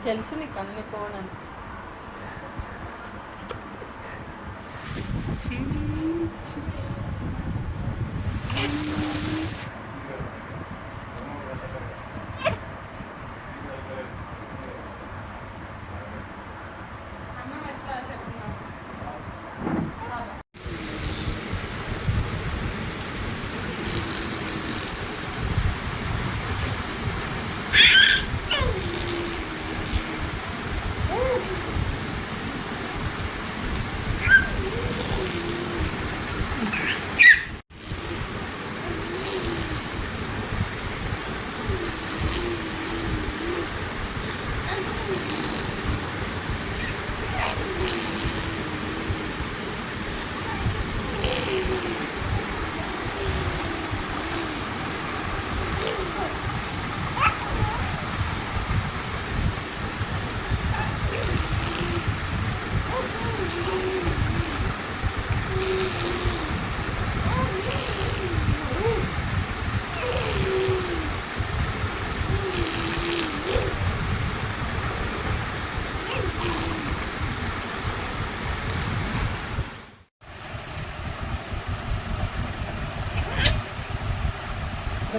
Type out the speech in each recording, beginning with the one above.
తెలుసు నీకు అన్ని పోవడానికి.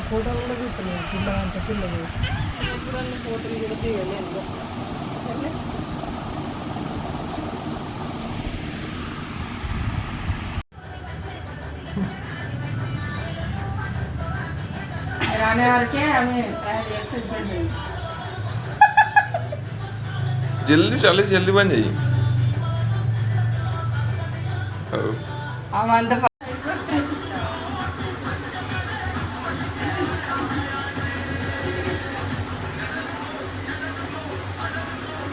ఫోటోలు కూడా తీస్తున్నాయి పిల్లలు అంటే పిల్లలు ఎప్పుడన్నా ఫోటోలు కూడా తీయలేదు. రానే వరకే ఆమె एक्सरसाइज जल्दी चले जल्दी बन जाइए ఆమె అంత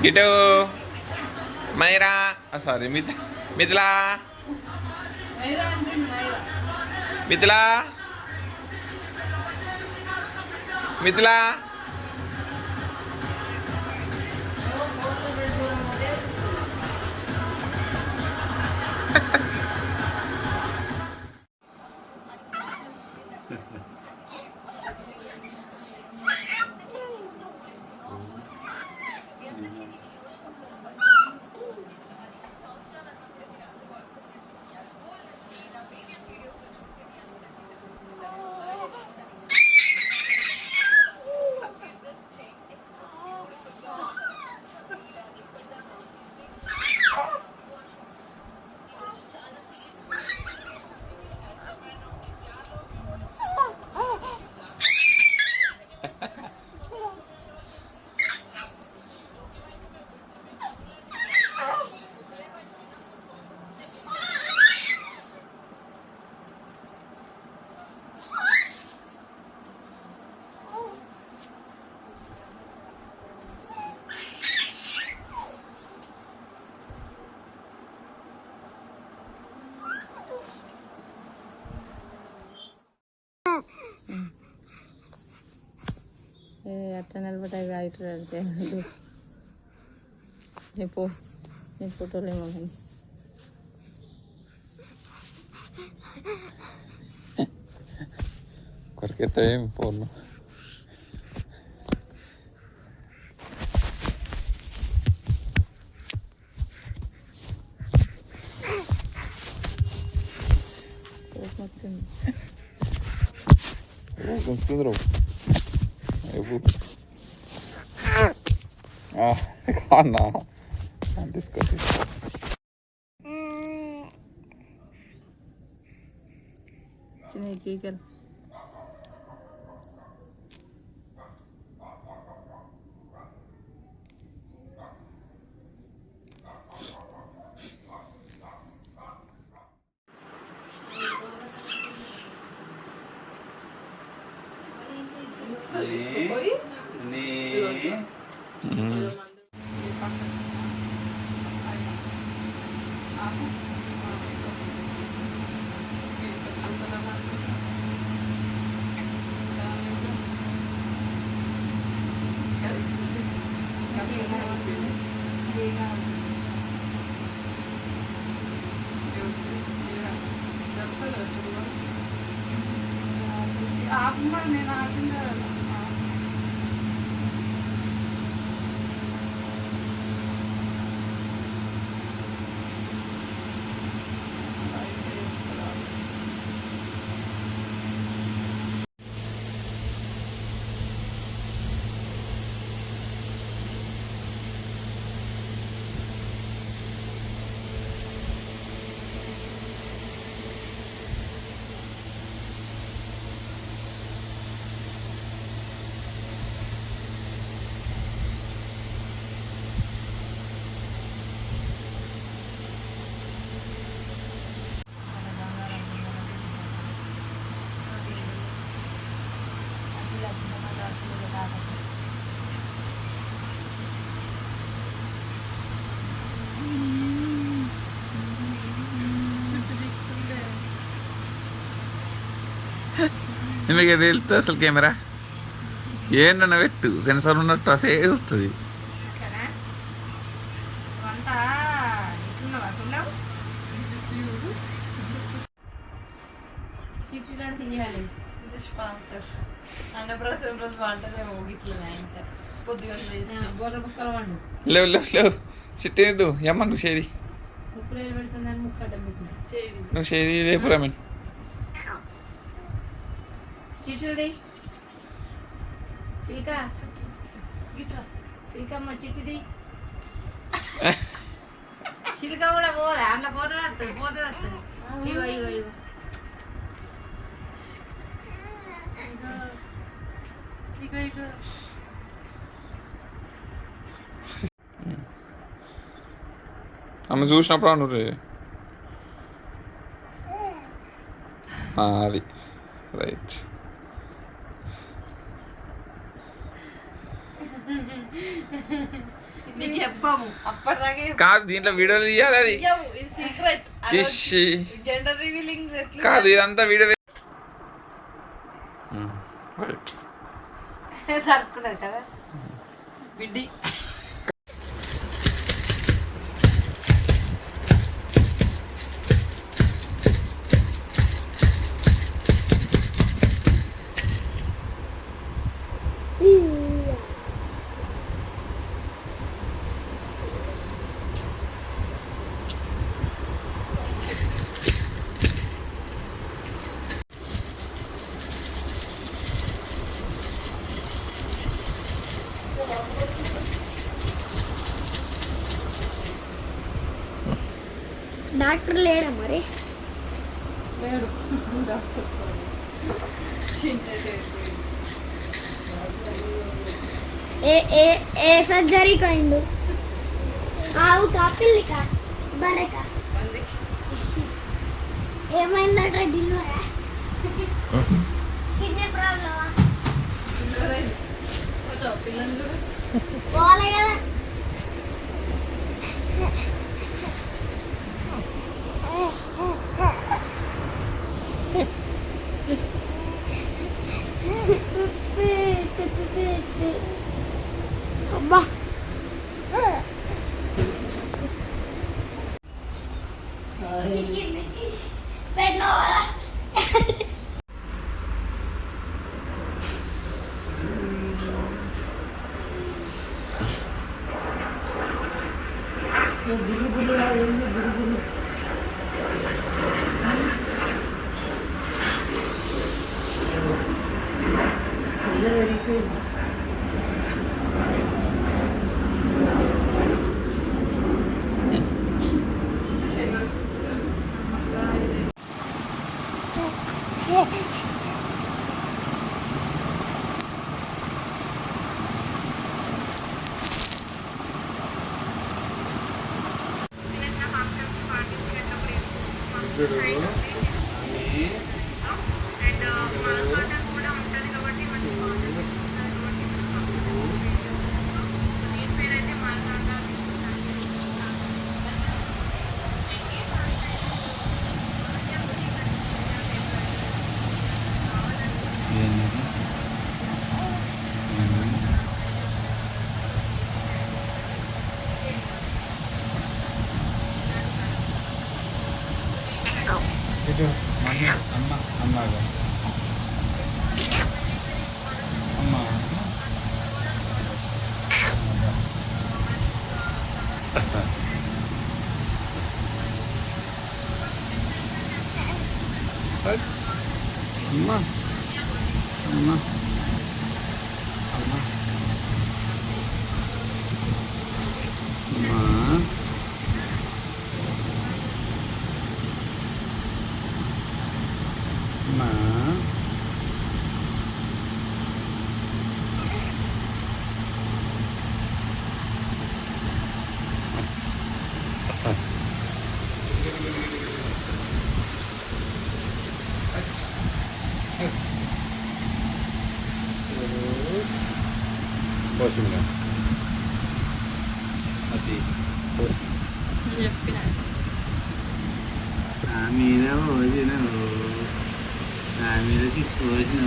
గిటో మైరా సారీ మిథిలా మిథిలా మిథిలా అట్లా నిలబడ్డాయి ఇటు పెడితే నీ ఫోటోలు ఏమో కానీ కొరికెత్తా ఏం ఫోన్లో వస్తుంది రావు కాన్నా తీసుకో చిన్న కేకలు మీకు వెళ్తే అసలు కెమెరా ఏంటన్నా పెట్టు సెన్సార్ ఉన్నట్టు అసే వస్తుంది. వంట ఇట్లున్నావా అట్లున్నావు చిట్టిలో తీయాలి అన్నప్రసం రోజు వంటలేమో ఇట్లా కొద్దిగా గొర్రె ముక్కలు వండు లేవు లేవు లేవు చిట్టేదు ఏమన్నా నువ్వు చేది ముక్కలు పెడుతుందని ముక్కట చేది నువ్వు చేది లేపురా మేము చిట్టుడి చిల్క చిల్కమ్మ చిట్టిది చిలుక కూడా పోదా అట్లా పోతే వస్తుంది ఇగో ఇగో ఇగో ఇగో ఇగో ఆమె చూసినప్పుడు అను రే అది రైట్. నీకు చెప్పాము అప్పటిదాకే కాదు దీంట్లో వీడియోలు తీయాలి అది సీక్రెట్ ఇష్షి. జెండర్ రివీలింగ్ కాదు ఇదంతా వీడియో రైట్. తడుపుకున్నారు కదా బిడ్డి డాక్టర్ లేడా మరి లేడు ఏ ఏ ఏ సర్జరీ కైండు ఆవు కాపిల్లిక బరక ఏమైందట డెలివరీ కిడ్నీ ప్రాబ్లమా పిల్లలు పోలే కదా అబ్బా పెట్టినా అండ్ మన కాటన్ కూడా ఉంటుంది కాబట్టి మంచి కాటన్ తీసుకుంటారు కాబట్టి మనం కంఫర్టబుల్ వేర్ చేసుకోవచ్చు. సో దీని పేరు అయితే మాల్రాగా అమ్మ అమ్మగా అమ్మ అమ్మ అమ్మ అమ్మ అమ్మ Ma. Bosnya. Hati. చెప్పిన Amina, oh, you know. నా మీద తీసుకోవచ్చు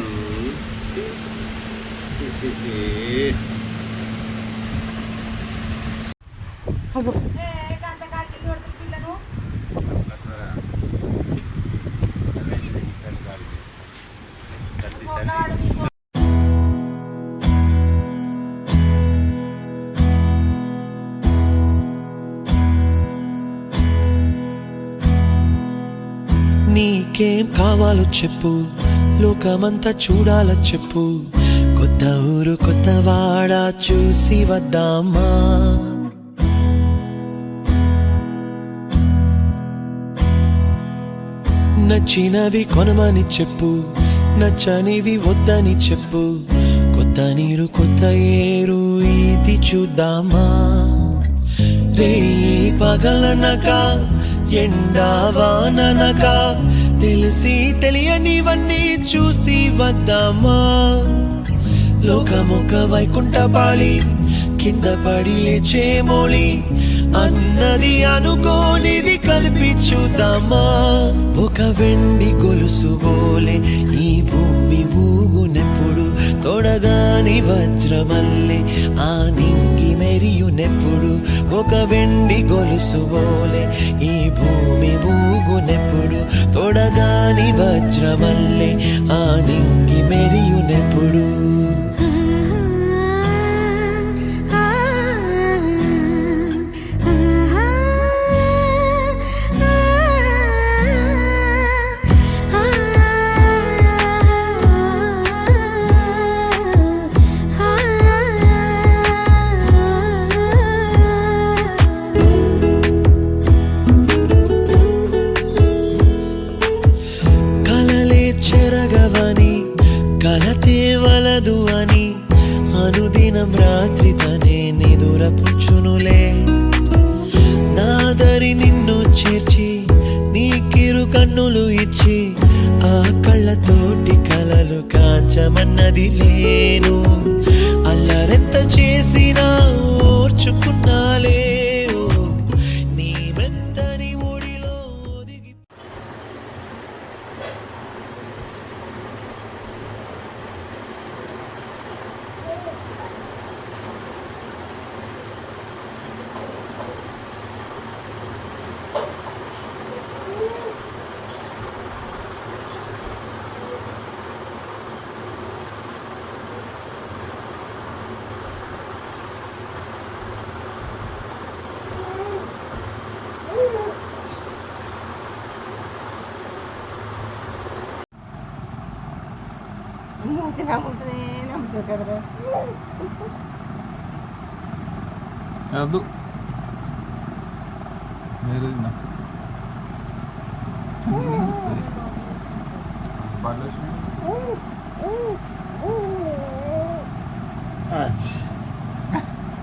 నీకేం కావాలో చెప్పు, లోకమంతా చూడాల చెప్పు, కొత్త ఊరు కొత్త వాడ చూసి వద్దామా. నచ్చినవి కొనమని చెప్పు, నచ్చనివి వద్దని చెప్పు, కొత్త నీరు కొత్త ఏరు ఇది చూద్దామా. రే పగలనక ఎండావాననక తెలిసి తెలియనివన్నీ చూసి వద్దామా. లోకమొక వైకుంఠపాళి, కింద పడి లేచే మోళి, అన్నది అనుకోనిది కలిపి చూద్దామా. ఒక వెండి గొలుసు బోలే ఈ భూమి ఊగునెప్పుడు, తొడగాని వజ్రమల్లే ఆ నింగి మెరియునెప్పుడు. ఒక వెండి గొలుసు బోలే ఈ భూమి ఊగునెప్పుడు, తొడగాని వజ్రమల్లే ఆ నింగి మెరియునెప్పుడు. కలతేవలదు అని అనుదినం రాత్రి తనే నిదురపుచ్చునులే. నాదరి నిన్ను చేర్చి నీకిరు కన్నులు ఇచ్చి, ఆ కళ్ళతోటి కలలు కాంచమన్నది లేను. అల్లరెంత చేసినా ఓర్చుకున్నాలే, నీ మెత్తని ఒడిలో ఒదిగి. ಅದು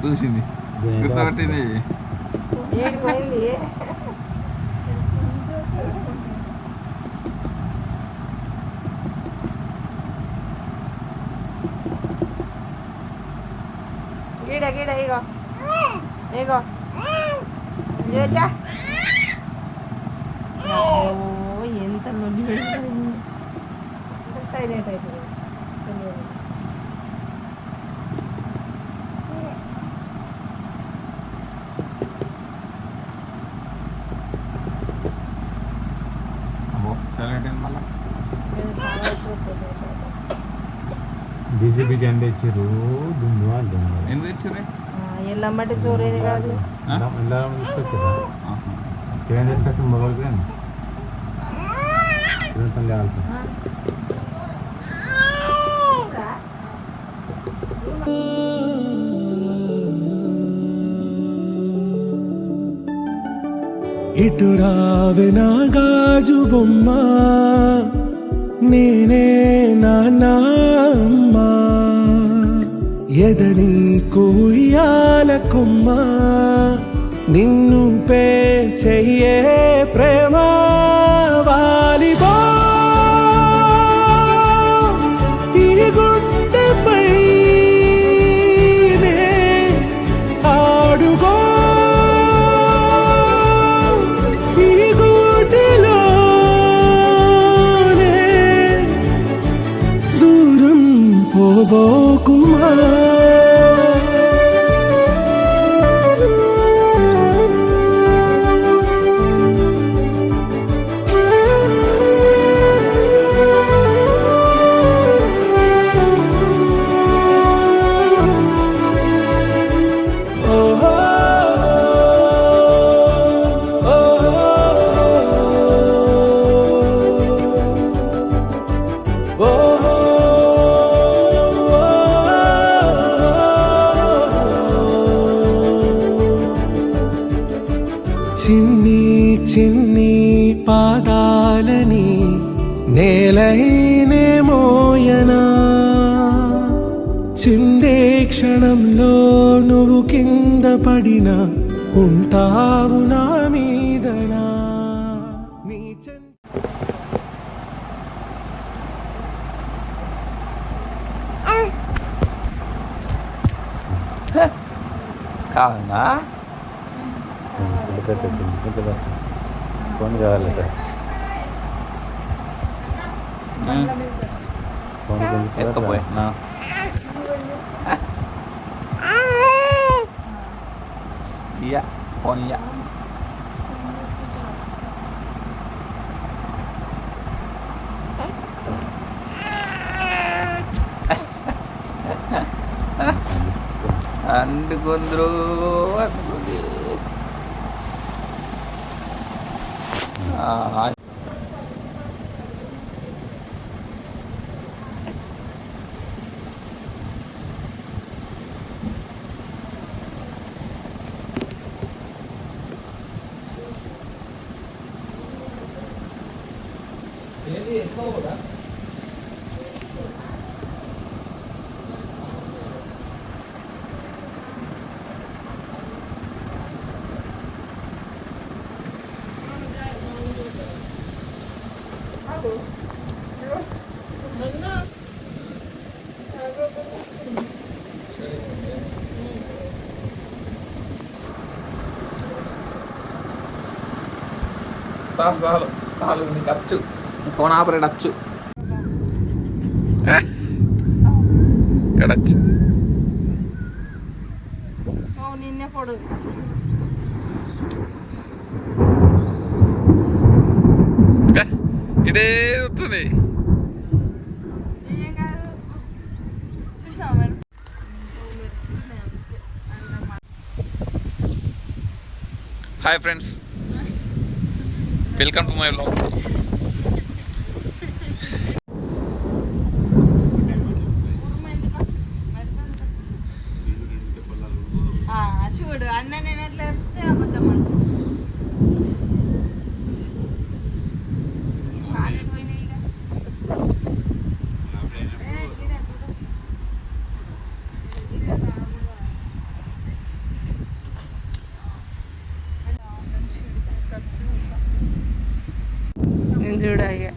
చూసింది గుర్తుపట్టింది. గిడ గిడ ఇగో ఇగో ఏజా ఎంత నొల్లి పెడతారు. సైలెంట్ అవుతుంది. బీజేపీ జెండా ఇచ్చారు. దుమ్ము ఎందుకు ఇచ్చారు? ఎల్లమ్మటి చోరేది కాదు. తీసుకొచ్చారా? ట్రైన్ తీసుకొచ్చి మొదలు తల్లి ఆడుతుంది. ఇటు రావే నా గాజు బొమ్మ, నేనే నాన్నమ్మ, ఎదని కొయ్యాల కొమ్మ, నిన్ను పే చెయ్యే ప్రేమ వాలిబా ఈ గుండెపై ఆడుగో ఈ గుడిలోనే నేలైనే మోయనా చిందే క్షణంలో నువ్వు కింద పడినా ఉంటావు నా మీదనా నీ కావాలా ఫోన్ కావాలి సార్ ఫోన్ ఎక్కపోయి iya phone iya అందుకుందరు అందుకుంది చాలు చాలు చాలు నీకు వచ్చు ఫోన్ ఆపరేట్ వచ్చు ఇక్కడ వచ్చింది నిన్నే పొడు ఇదే వస్తుంది hi friends welcome to my vlog చూడు అన్న నేను ఎట్లా చెప్తే అబద్ధం అంట చూడయ్యా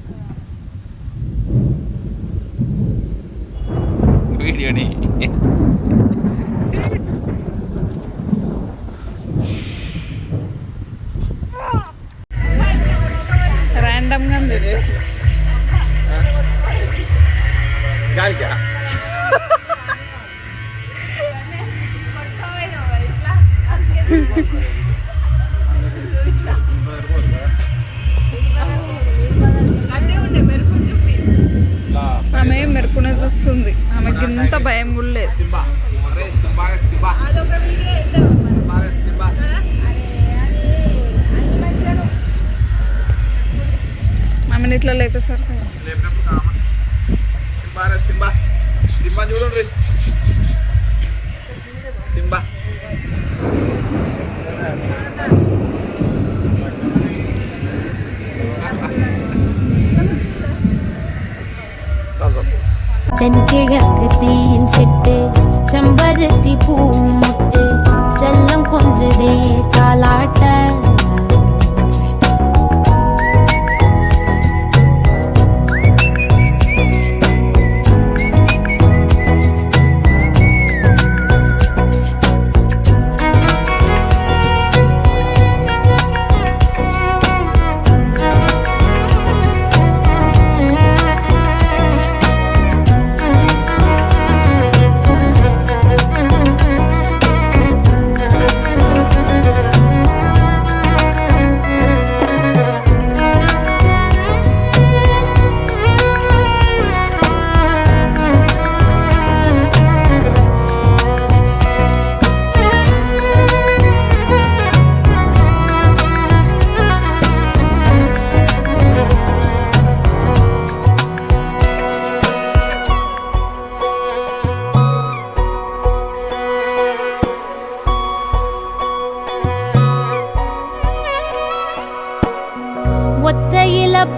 వీడియోని ర్యాండమ్గా గాలికా ఆమె మెరుపునే చూస్తుంది ఆమెకి ఇంత భయం కూడా లేదు ఆమెను ఇట్లా లేపేసారు సింబా సింబా చూడండి సింబా தென்கிழக்கு சிட்டு செம்பருத்தி பூ முட்டு செல்லம் கொஞ்சதே தாலாட்ட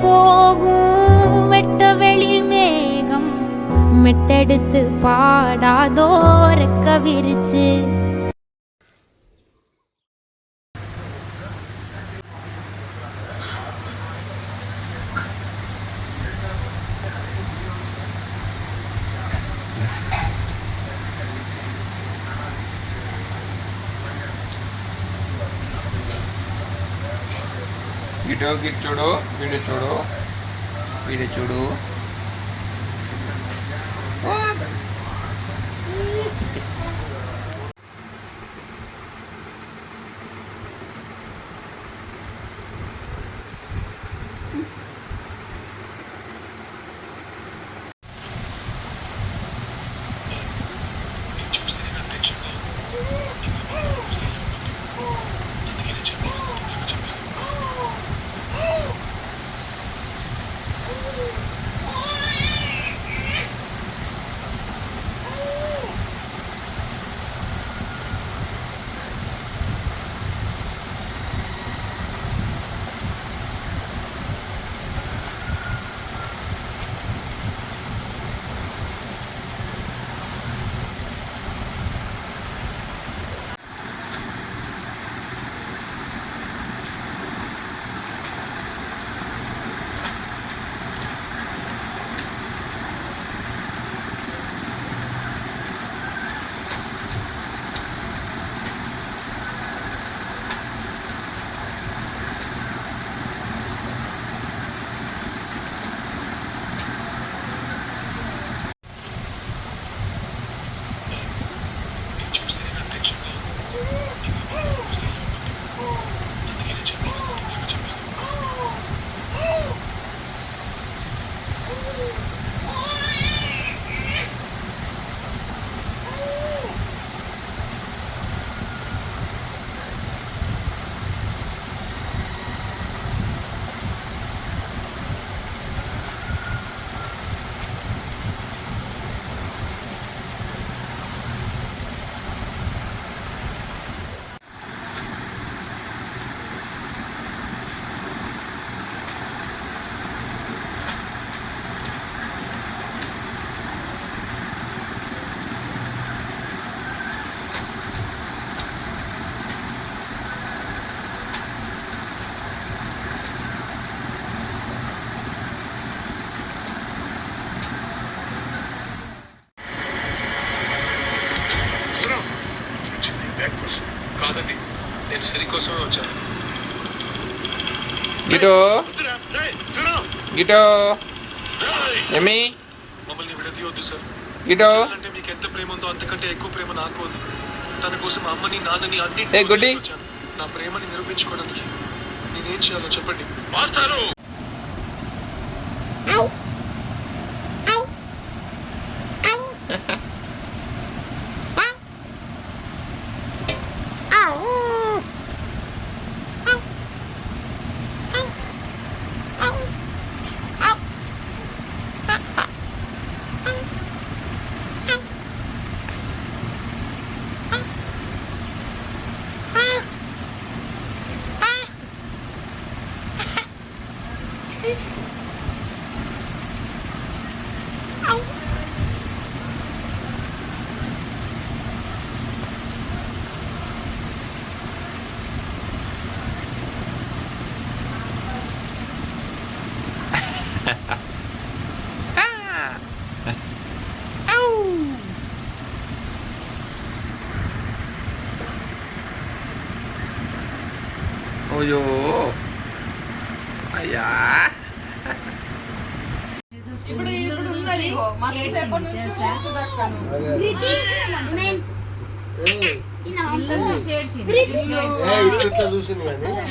போகும் வெட்ட வெளி மேகம் மெட்டெடுத்து பாடாதோ ரெக்க விரிச்சு. గిట్ చూడు, వీడు చూడు, వీడు చూడు. కాదండి, నేను సిరి కోసమే వచ్చాను. గిటో గిటో ఏమి మమ్మల్ని విడదీయొద్దు సార్. గిటో అంటే మీకు ఎంత ప్రేమ ఉందో అంతకంటే ఎక్కువ ప్రేమ నాకు ఉంది. తన కోసం అమ్మని నాన్నని అన్ని ఏ గుడ్డి వచ్చాను. నా ప్రేమని నిరూపించుకోవడానికి నేనేం చేయాలో చెప్పండి మాస్టారు. ఓయో అయ్యా ఇప్పుడు ఉన్నది ఇగో మళ్ళీ ఎప్పటి నుంచి సుదక్కను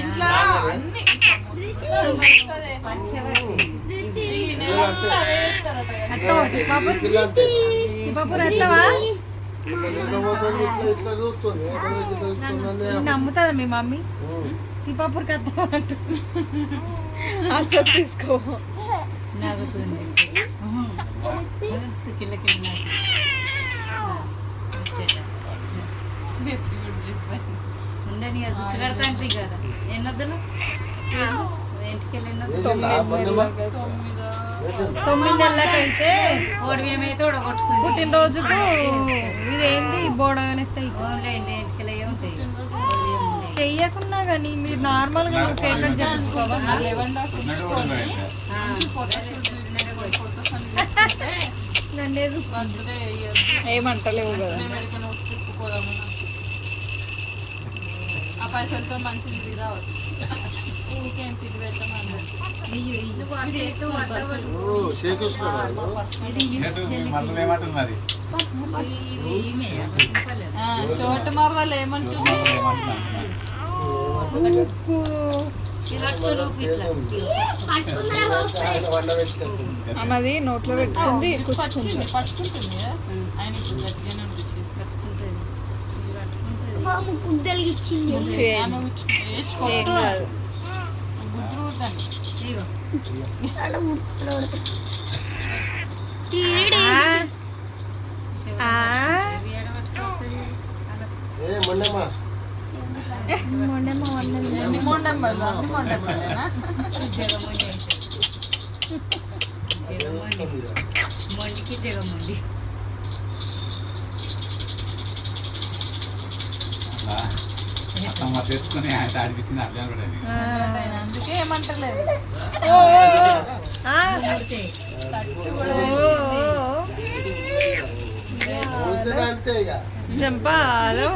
ఇంట్లో అన్ని నమ్ముతుందా మీ మమ్మీ తిపాపూర్ కద్దా అసలు తీసుకో ఉండని జుట్టు కడతాంట్రీ కదా ఎన్నొద్దులు తొమ్మిదేళ్ళకైతే పుట్టినరోజుకు ఇదేంది బోడగనెత్తాయి చెయ్యకున్నా కానీ మీరు నార్మల్గా నువ్వు కేక్ కట్ చేయించుకోవాలి. ఏమంటలేవు కదా ఆ పైసలతో మంచిది రావచ్చు. ఊరికేం తిరిగి పెడతాం చోట మరదలు ఏమంటుంది అమ్మది నోట్లో పెట్టుకుంది పట్టుకుంటుంది ఆయన గుడ్డలు ఇచ్చింది మొండికి జగమండి తెచ్చుకొని ఆడిపించింది అట్లా అందుకే ఏమంటలేదు. జంపాలు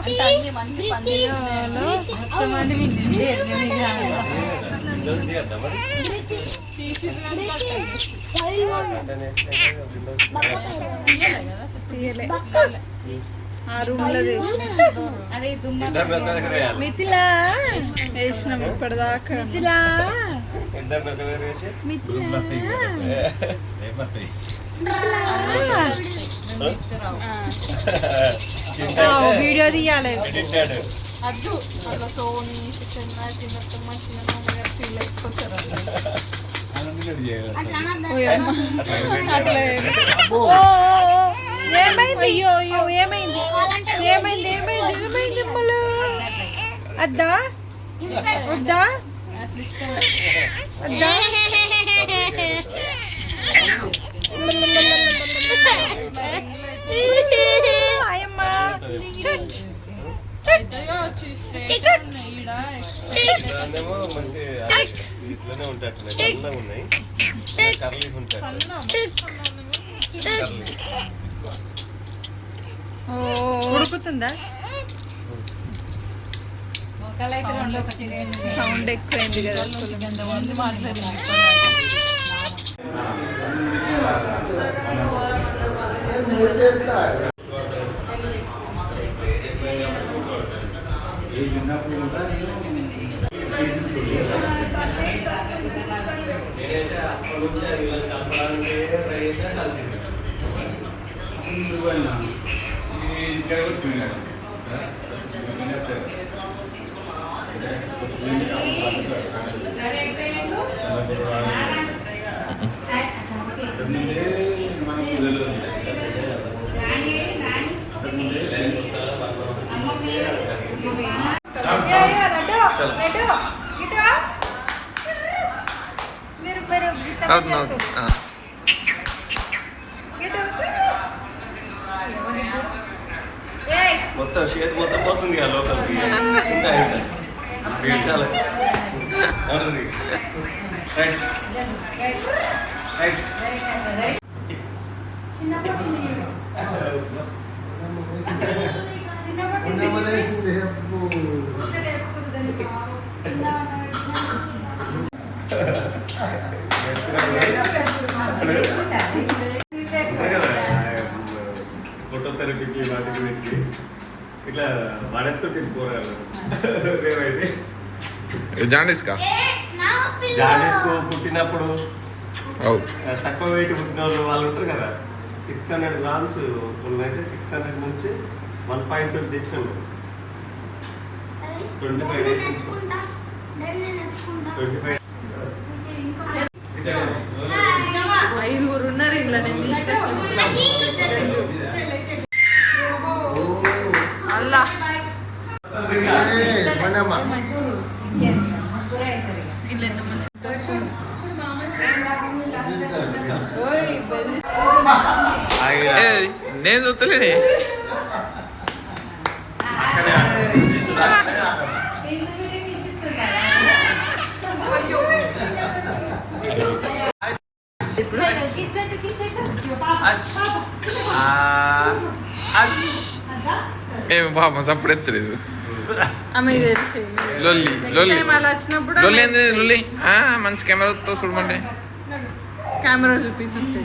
ఆ రూమ్లో మిథిలా వేసినాం ఇప్పటిదాకా. వీడియో తీయాలి. అద్దు అట్లా సోని చిన్న చిన్నమ్మ చిన్నమ్మ గారు ఫీల్ అయిపోతారు. ఏమైంది? అయ్యో అయ్యో ఏమైంది? ఏమైంది? ఏమైంది? ఏమైంది? అమ్మలు అద్దా వద్దా అద్దా అయ్యమ్మా ఉడుకుతుందా? సౌండ్ ఎక్కువైంది కదా. ఎంతమంది మాట్లాడింది మొత్తం చేతి మొత్తం పోతుంది కదా లోపలికి చాలా ఫోటోథెరపీకి వాటికి వీటికి ఇట్లా వాడెత్తు తిప్పుకోరాలి. జాండీస్కా జాండీస్కు పుట్టినప్పుడు తక్కువ వెయిట్ పుట్టిన వాళ్ళు ఉంటారు కదా, 600 grams అయితే 600 నుంచి 1.2 తెచ్చినాము. 25 days 25 5 ఉన్నారు ఇలా. అల్లా మనమ్మ ఇల్లు ఎంత మంచి ఓయ్ బెదిరి ఏయ్, నేను చూస్తలేనే ఏమి పాపం సప్పుడు ఎత్తలేదు ఆమె తెలిసి లొల్లి లొల్లి అలా వచ్చినప్పుడు లొల్లి ఏంది లొల్లి మంచి కెమెరాతో చూడమంటే కెమెరా చూపిస్తుంది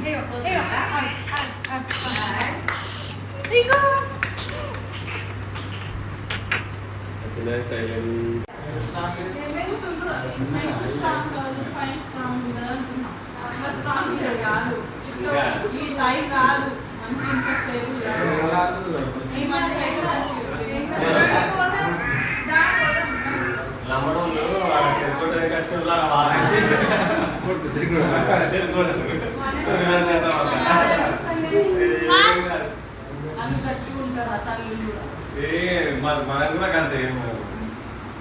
మనకు కూడా అంతే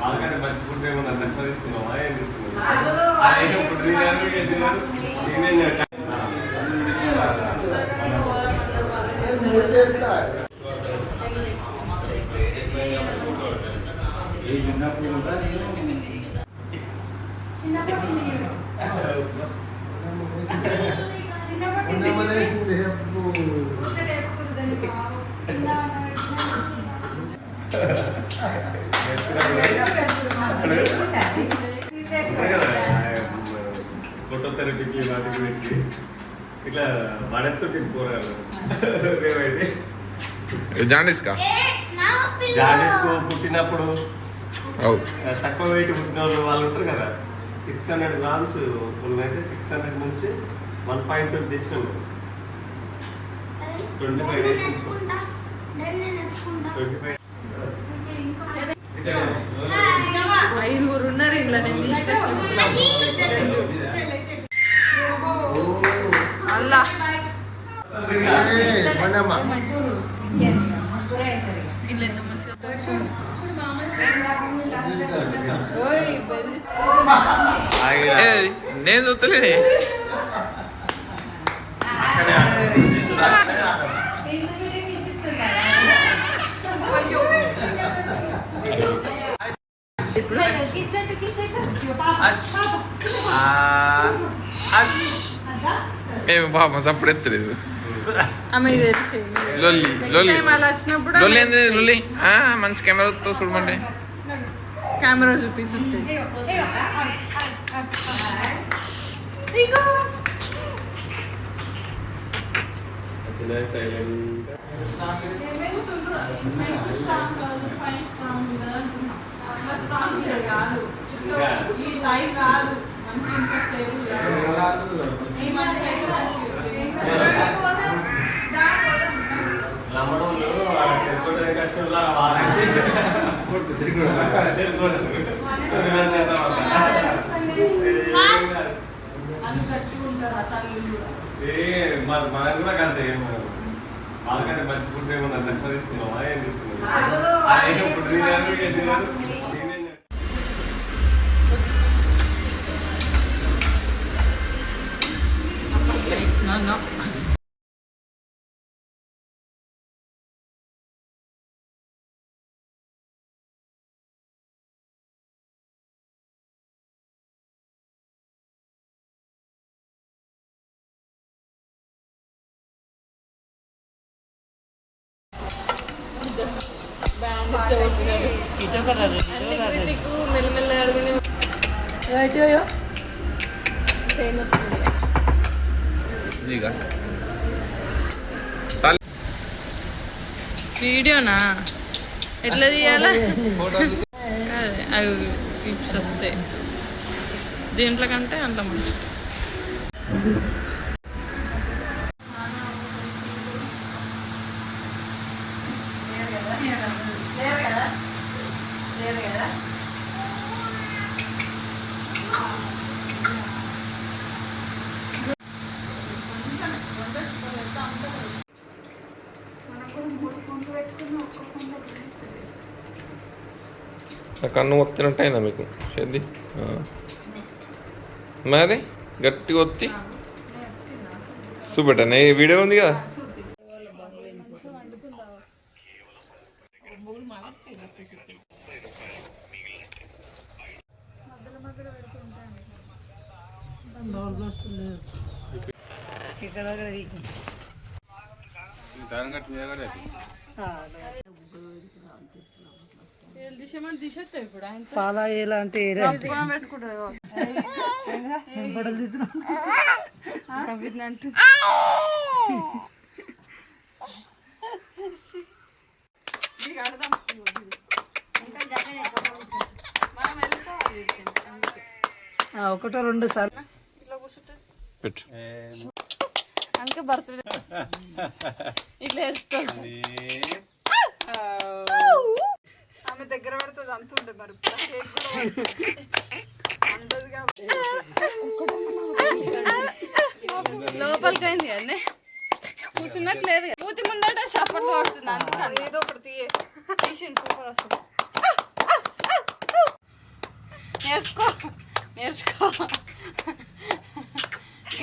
వాళ్ళకంటే మంచి ఫుడ్ ఏమన్నా నచ్చ తీసుకున్నామా ఏం తీసుకున్నాం ఫుడ్ తినారు ఫోటో థెరపీకి వాటికి పెట్టి ఇట్లా మడెత్తుంటే పోరాలు మేమైతే జాండీస్కా జాడీస్కు పుట్టినప్పుడు అవు తక్కువ వెయిట్ పుట్టిన వాళ్ళు ఉంటారు కదా 600 grams అయితే 600 నుంచి 1.2 తెచ్చాము 25 days నుంచి 25 ఐదుగురు ఉన్నారు ఇలా నేను అల్లా ఇల్లు ఎంత మంచిగా ఓయ్ బెదిరి ఏయ్, నేను చూస్తలేనే ఏమి పాపం సప్పుడు ఎత్తలేదు ఆమె తెలిసి లొల్లి లొల్లి అలా వచ్చినప్పుడు లొల్లి ఏంది లొల్లి మంచి కెమెరాతో చూడమంటే కెమెరా చూపిస్తుంది మనకు కూడా అంతే వాళ్ళకంటే మంచి ఫుడ్ ఏమన్నా నచ్చ తీసుకున్నామా ఏం తీసుకున్నాం ఫుడ్ తినారు మెల్లమెల్ల అడుగునే వీడియోనా ఎట్లా తీయాలా అదే అవి క్లిప్స్ వస్తాయి దీంట్లో కంటే అంత మంచి కన్ను ఒత్తినట్టయిందా మీకు చెంది మరి గట్టిగా ఒత్తి చూపెట్టండి వీడియో ఉంది కదా. పాల ఎలాంటి ఒకటో రెండు సార్లు పెట్టు. అందుకే బర్త్డే ఇట్లా ఏడుస్తాడు. ఆమె దగ్గర పడుతుంది అంతుండే మరి కేక్ కూడా లోపలికి అయింది అన్నీ కూర్చున్నట్లేదు. మూతి ముందట చప్పట్లు పడుతుంది అందుకని ఏదో ఒకటి తీసిండు. సూపర్ వస్తుంది. నేర్చుకో నేర్చుకో.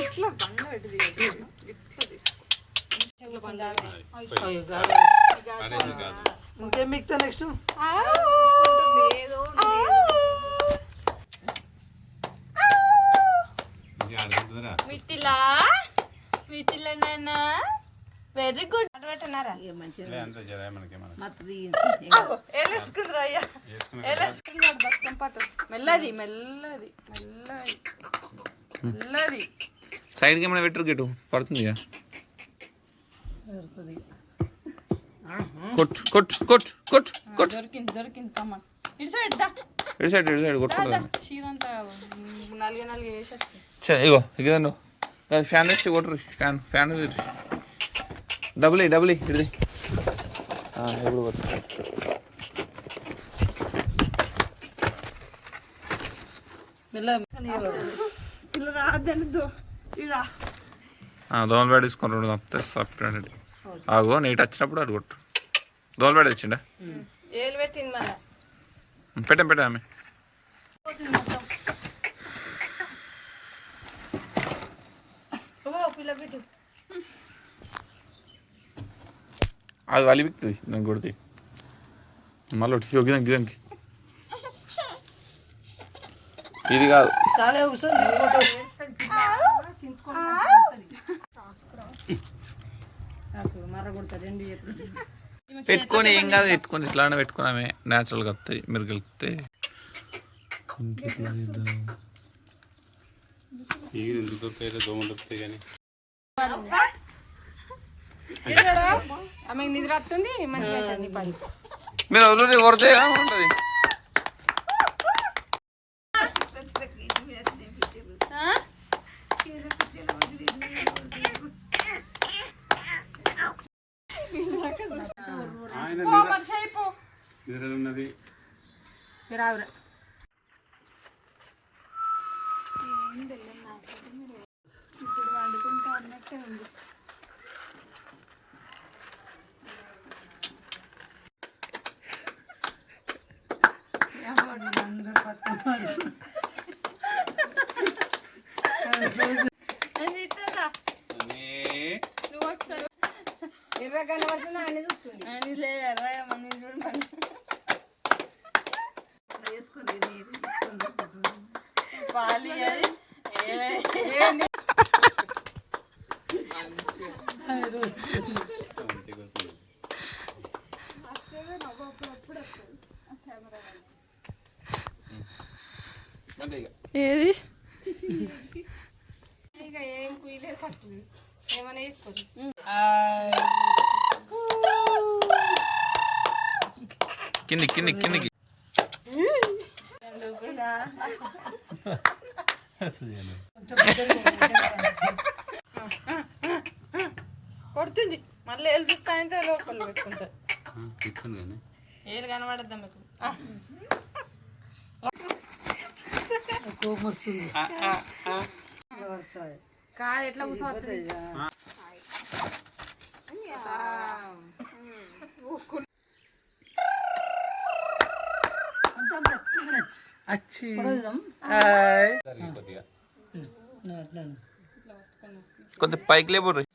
ఇట్లా బండ పెట్టి ఇట్లా తీసుకో. ఇంకేం మిగతా నెక్స్ట్ ఏదో మిట్టిలా మిట్టిలా నాన్న వెరీ గుడ్. వేసుకుందిరా అయ్యా వేసుకున్నాడు బతుకం పాట. మెల్లది మెల్లది మెల్లది మెల్లది. సైడ్కి ఏమైనా పెట్టరు గిట్టు పడుతుంది ఇక. కొట్టు కొట్టు కొట్టు కొట్టు కొట్టు. దొరికింది దొరికింది. కమ్మా ఇటు సైడ్ దా. ఇటు సైడ్ కొట్టుకుంటా. చీరంతా నలుగు నలుగు వేసొచ్చు. సరే ఇగో ఇగో ఫ్యాన్ తెచ్చి కొట్టరు. ఫ్యాన్ డబుల్ ఇడిది ఎప్పుడు కొట్టు. ఇలా రాదని దోమలు బ్యాడ్ తీసుకొని రెండు కప్తే సపరేట్. ఆగో నీట్ వచ్చినప్పుడు అటు కొట్టు. దోమలు బ్యాడ్ తెచ్చిండా ఏలు పెట్టింది మళ్ళీ పెట్టాం ఆమె. పిల్ల పెట్టు. అది వాళ్ళు బిక్తుంది దాన్ని కొడితే మళ్ళీ ఒకటి గిదానికి ఇది కాదు. చాలా కూర్చొని పెట్టుకొని ఏం కాదు. పెట్టుకొని ఇట్లానే పెట్టుకున్నామే న్యాచురల్గా వస్తాయి. మీరు గెలిపితే ఆమె నిద్ర వస్తుంది మంచిగా పని. మీరు ఎవరు కొడితే ఉంటుంది. ఇప్పుడు వండుకుంటా అన్నట్టే ఉంది. నువ్వు ఒకసారి ఎర్ర కనబడుతున్నా అని చూస్తుంది. పాలి ఏది ఇక ఏం కుయలేదు కట్టుది ఏమైనా వేసుకోండి. కిందికి కొడుతుంది మళ్ళీ ఏళ్ళు చూస్తా లోపల పెట్టుకుంటారు. ఏళ్ళు కనబడద్దాం మీకు. కాదు ఎట్లా కూర్చోవస్తుంది. కొంచెం పైకి లేబుర్రి.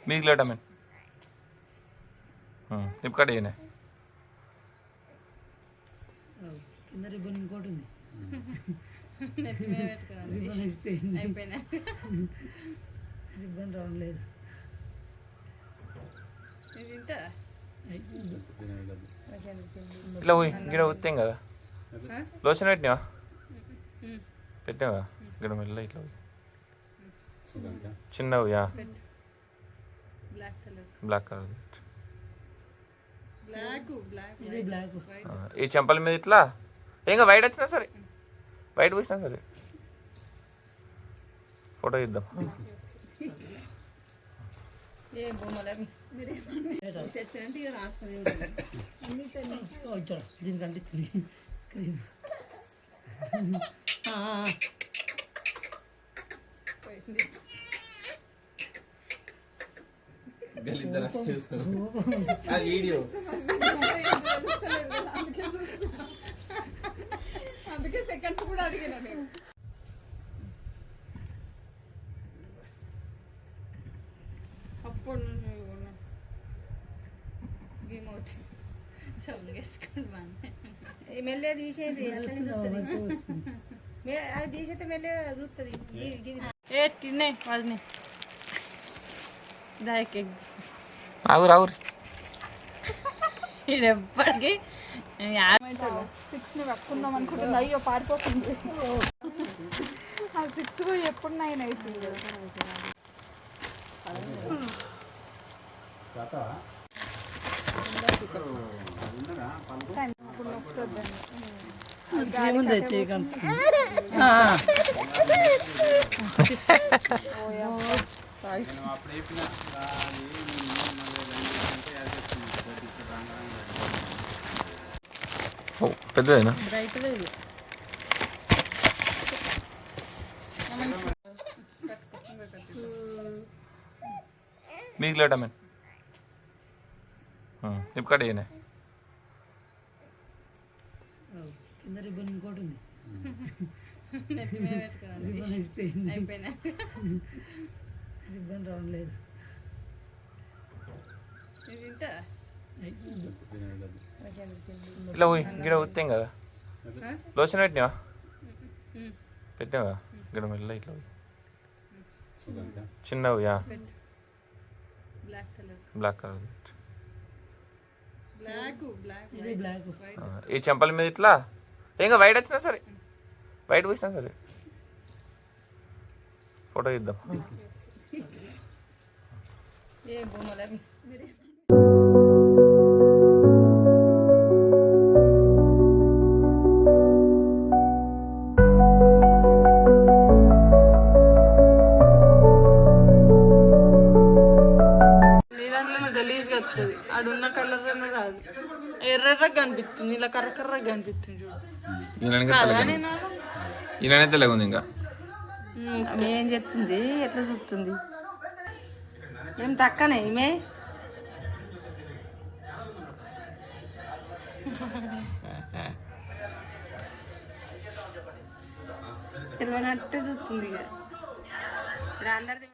మీకు లేటా మేము ఇప్పుడు చేయనే కింద రిబ్బన్ ఇంకోటి ఉంది. రిబ్బన్ రావట్లేదు. ఇట్లా పోయి గిడ వస్తాం కదా లోషన్ పెట్టినావా పెట్టినావా గిడ మెల్ల ఇట్లా పోయి చిన్నవి బ్లాక్ కలర్ ఇది బ్లాక్. ఈ చెంపల మీద ఇట్లా ఇంకా వైట్ వచ్చినా సరే వైట్ వచ్చినా సరే ఫోటో ఇద్దాం. దీనికి అంటించింది క్రీమ్. వీడియో అందుకే సెకండ్స్ కూడా అడిగినా నేను. అప్పుడు గేమ్ అవుట్ మెల్లె తీసేయండి, అట్లనే చూస్తుంది. అది తీసేస్తే మెల్లె చూస్తుంది. ఏ తినే వాళ్ళని దానికి రావురి ఇది ఎప్పటికీ 6 పట్టుకుందాం అనుకుంటున్నా. అయ్యో పారిపోతుంది. ఆ 6 ఎప్పుడు 9 అవుతుంది. ఏముంది చేయకండి. పెద్దదేనా మీకు లేటా మేము ఇప్పుడు చేయనే కింద రిబ్బన్ ఇంకోటి ఉంది. రిబ్బన్ రావట్లేదు. ఇట్లా పోయి గిడ వస్తాం కదా లోషన్ పెట్టినావా పెట్టినావా గిడ మెల్ల ఇట్లా పోయి చిన్నవి బ్లాక్ కలర్ ఇది బ్లాక్. ఈ చెంపల మీద ఇట్లా ఇంకా వైట్ వచ్చినా సరే వైట్ వచ్చినా సరే ఫోటో ఇద్దాం. ఏ బొమ్మలవి గలీజ్గా వస్తుంది. ఆడున్న కలర్ అన్న రాదు, ఎర్రగా కనిపిస్తుంది, ఇలా కర్రగా కనిపిస్తుంది చూడు. ఇలానే తెల్లగా ఉంది. ఇంకా ఏం చెప్తుంది, ఎట్లా చూస్తుంది, ఏం తక్కనే ఈమె ఇరవై నట్టే చూస్తుంది. ఇక ఇప్పుడు అందరిది